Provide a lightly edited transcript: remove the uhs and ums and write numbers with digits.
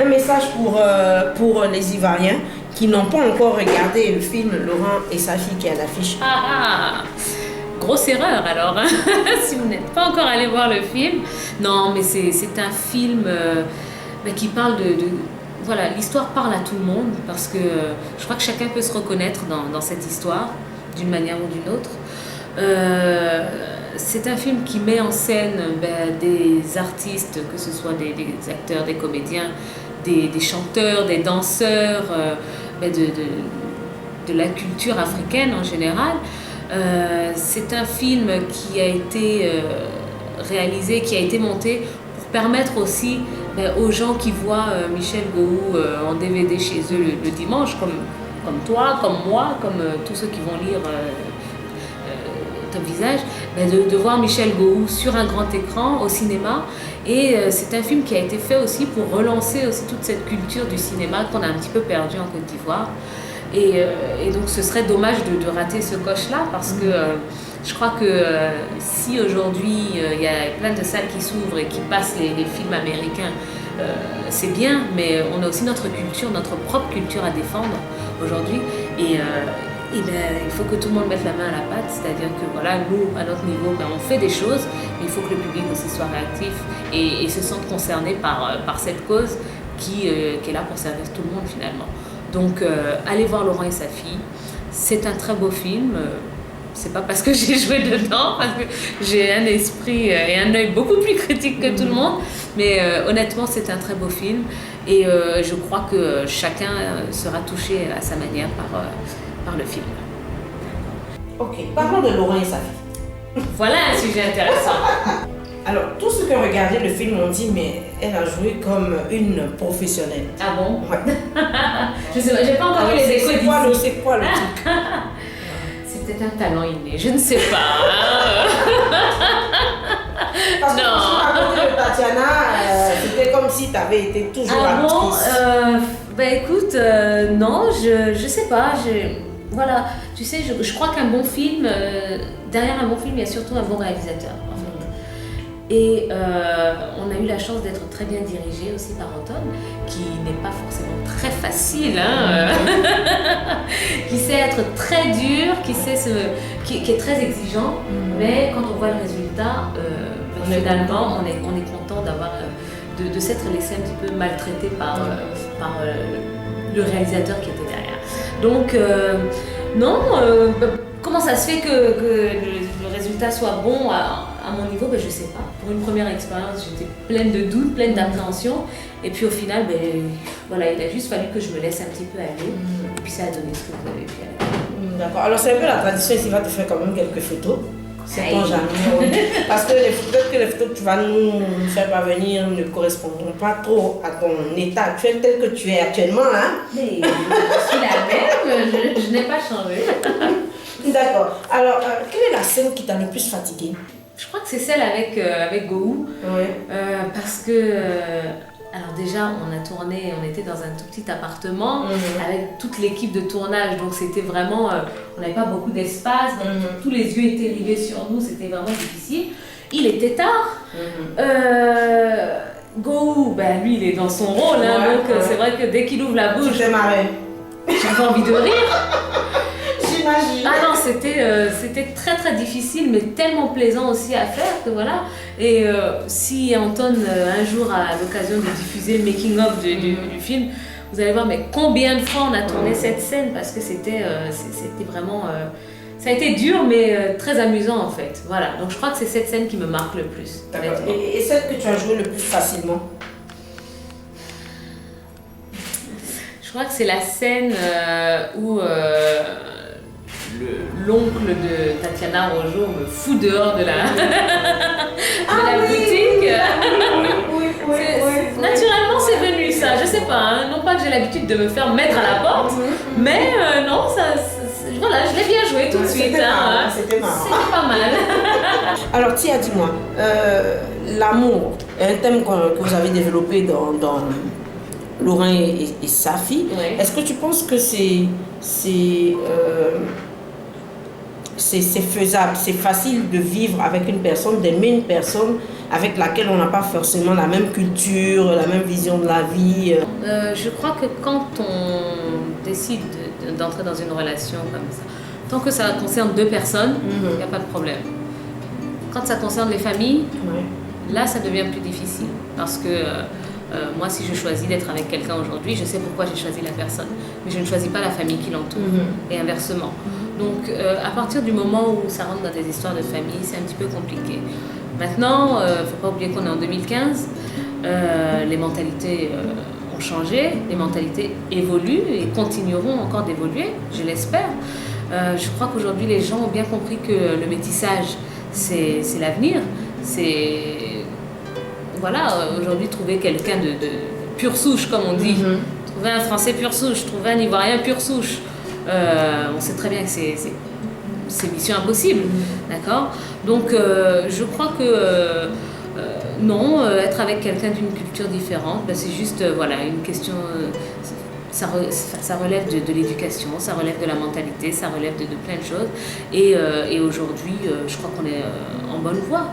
un message pour les Ivoiriens qui n'ont pas encore regardé le film Laurent et sa fille qui est à l'affiche. Grosse erreur alors, hein. Si vous n'êtes pas encore allé voir le film. Non, mais c'est un film qui parle voilà, l'histoire parle à tout le monde parce que je crois que chacun peut se reconnaître dans cette histoire d'une manière ou d'une autre. C'est un film qui met en scène des artistes, que ce soit des acteurs, des comédiens, des chanteurs, des danseurs, de la culture africaine en général. C'est un film qui a été réalisé, qui a été monté pour permettre aussi aux gens qui voient Michel Gouhou en DVD chez eux le dimanche, comme toi, comme moi, comme tous ceux qui vont lire Top Visage, de voir Michel Gouhou sur un grand écran au cinéma. Et c'est un film qui a été fait aussi pour relancer aussi toute cette culture du cinéma qu'on a un petit peu perdue en Côte d'Ivoire. Et donc ce serait dommage de rater ce coche-là parce que je crois que si aujourd'hui il y a plein de salles qui s'ouvrent et qui passent les films américains, c'est bien, mais on a aussi notre culture, notre propre culture à défendre aujourd'hui. Et il faut que tout le monde mette la main à la pâte, c'est-à-dire que voilà, nous, à notre niveau, on fait des choses, mais il faut que le public aussi soit réactif et se sente concerné par cette cause qui est là pour servir tout le monde finalement. Donc, allez voir Laurent et sa fille. C'est un très beau film. C'est pas parce que j'ai joué dedans, parce que j'ai un esprit et un œil beaucoup plus critique que tout le monde. Mais honnêtement, c'est un très beau film. Et je crois que chacun sera touché à sa manière par le film. Ok, parlons de Laurent et sa fille. Voilà un sujet intéressant. Alors, tous ceux qui ont regardé le film ont dit, mais elle a joué comme une professionnelle. Ah bon? Ouais. Je sais pas, j'ai pas encore vu les échos d'ici. C'est quoi le truc? C'est peut-être un talent inné, je ne sais pas. Parce que à côté de Tatiana, c'était comme si tu avais été toujours actrice. Écoute, non, je sais pas. Voilà, tu sais, je crois qu'un bon film, derrière un bon film, il y a surtout un bon réalisateur. Et on a eu la chance d'être très bien dirigé aussi par Antoine, qui n'est pas forcément très facile, qui sait être très dur, qui est très exigeant, mais quand on voit le résultat, finalement, on est content de s'être laissé un petit peu maltraité par le réalisateur qui était derrière. Donc, non, comment ça se fait que le résultat soit bon à mon niveau, je sais pas. Pour une première expérience, j'étais pleine de doutes, pleine d'appréhension. Et puis au final, voilà, il a juste fallu que je me laisse un petit peu aller. Et puis ça a donné ce que vous avez vu. D'accord. Alors c'est un peu la tradition ici, va te faire quand même quelques photos. C'est ton jamais. Parce que peut-être que les photos que tu vas nous faire parvenir ne correspondront pas trop à ton état actuel tel que tu es actuellement. Mais je suis la même, je n'ai pas changé. D'accord. Alors, quelle est la scène qui t'a le plus fatiguée? Je crois que c'est celle avec Gouhou. Parce que, alors déjà, on a tourné, on était dans un tout petit appartement avec toute l'équipe de tournage. Donc c'était vraiment, on n'avait pas beaucoup d'espace. Donc tous les yeux étaient rivés sur nous, c'était vraiment difficile. Il était tard. Gouhou, lui, il est dans son rôle. Donc c'est vrai que dès qu'il ouvre la bouche, j'avais envie de rire. Ah non, c'était très très difficile, mais tellement plaisant aussi à faire que voilà. Et si Anton un jour a l'occasion de diffuser le making-of du film, vous allez voir mais combien de fois on a tourné cette scène parce que c'était vraiment... ça a été dur mais très amusant en fait. Voilà, donc je crois que c'est cette scène qui me marque le plus. Et celle que tu as jouée le plus facilement? Je crois que c'est la scène où... l'oncle de Tatiana Rojo me fout dehors de la boutique. Naturellement, c'est venu ça. Je sais pas, non pas que j'ai l'habitude de me faire mettre à la porte, mais non, voilà, je l'ai bien joué tout de suite. C'était marrant. C'était pas mal. Alors, Tia, dis-moi, l'amour est un thème que vous avez développé dans Laurent et sa fille. Oui. Est-ce que tu penses que c'est faisable, c'est facile de vivre avec une personne, d'aimer une personne avec laquelle on n'a pas forcément la même culture, la même vision de la vie. Je crois que quand on décide d'entrer dans une relation comme ça, tant que ça concerne deux personnes, il n'y a pas de problème. Quand ça concerne les familles, là ça devient plus difficile. Parce que moi, si je choisis d'être avec quelqu'un aujourd'hui, je sais pourquoi j'ai choisi la personne. Mais je ne choisis pas la famille qui l'entoure, et inversement. Donc, à partir du moment où ça rentre dans des histoires de famille, c'est un petit peu compliqué. Maintenant, il ne faut pas oublier qu'on est en 2015. Les mentalités ont changé, les mentalités évoluent et continueront encore d'évoluer, je l'espère. Je crois qu'aujourd'hui, les gens ont bien compris que le métissage, c'est l'avenir. Voilà, aujourd'hui, trouver quelqu'un de pure souche, comme on dit. Trouver un Français pure souche, trouver un Ivoirien pure souche. On sait très bien que c'est mission impossible, d'accord? Donc, je crois que non, être avec quelqu'un d'une culture différente, ben, c'est juste voilà, une question... ça relève de l'éducation, ça relève de la mentalité, ça relève de plein de choses. Et aujourd'hui, je crois qu'on est en bonne voie.